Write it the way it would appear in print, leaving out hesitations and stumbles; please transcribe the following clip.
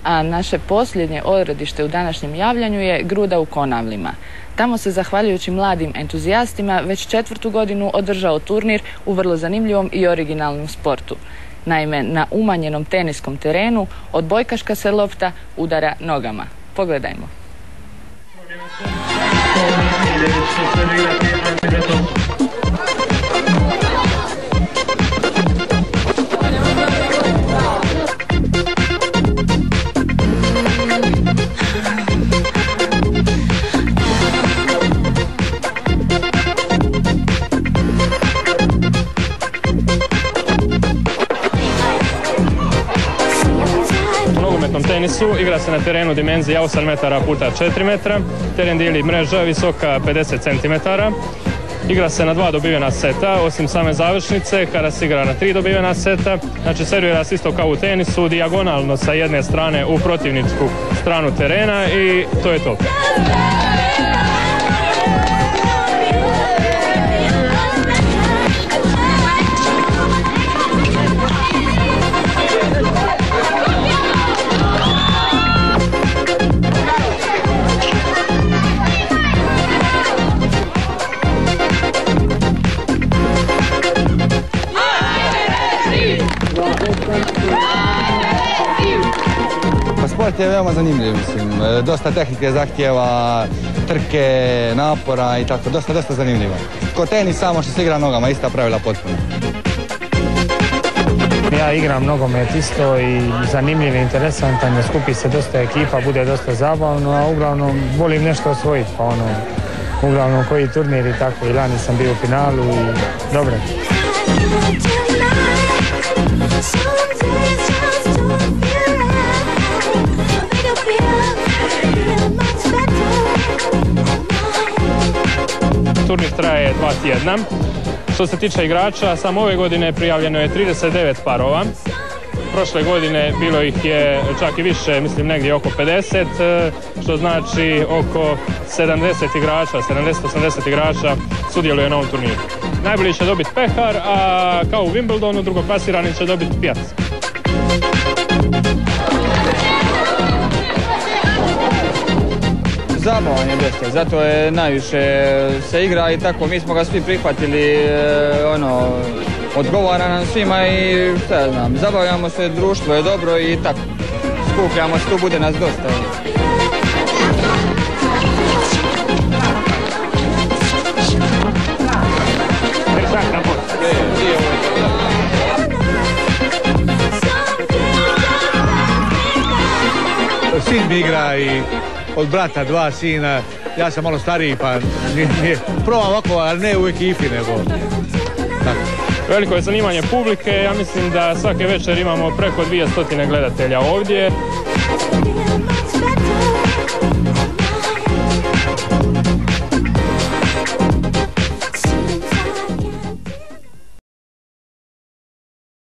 a naše posljednje odredište u današnjem javljanju je Gruda u Konavlima. Tamo se, zahvaljujući mladim entuzijastima, već 4. godinu održao turnir u vrlo zanimljivom i originalnom sportu. Naime, na umanjenom teniskom terenu odbojkaška se lopta udara nogama. Pogledajmo. Tenisu igra se na terenu dimenzije 8 metara puta 4 metra. Teren dijeli mreža visoka 50 cm. Igra se na 2 dobivena seta, osim same završnice kada se igra na 3 dobivena seta. Znači servira se isto kao u tenisu, dijagonalno sa jedne strane u protivničku stranu terena i to je to. Sport je veoma zanimljiv, mislim, dosta tehnike zahtjeva, trke, napora i tako, dosta zanimljivo. Ko tenis samo što se igra nogama, ista pravila potpuno. Ja igram nogomet isto i zanimljiv, interesantan, skupi se dosta ekipa, bude dosta zabavno, a uglavnom volim nešto osvojiti, pa uglavnom koji turnir i tako, i lani sam bio u finalu i dobro. Turnir traje 2 tjedna. Što se tiče igrača, samo ove godine prijavljeno je 39 parova. Prošle godine bilo ih je čak i više, mislim negdje oko 50, što znači oko 70 igrača, 70-80 igrača sudjeluje na ovom turniru. Najbolji će dobiti pehar, a kao u Wimbledonu drugoplasirani će dobiti pijac. Zabavan je dosta, zato je najviše se igra i tako, mi smo ga svi prihvatili, odgovara nam svima i šta ja znam, zabavljamo se, društvo je dobro i tako, skupljamo se, tu bude nas dosta. Sin mi igra i od brata 2 sina, ja sam malo stariji pa probam ovako, ali ne u ekipi nego. Tako. Veliko je zanimanje publike, ja mislim da svake večer imamo preko 200 gledatelja ovdje.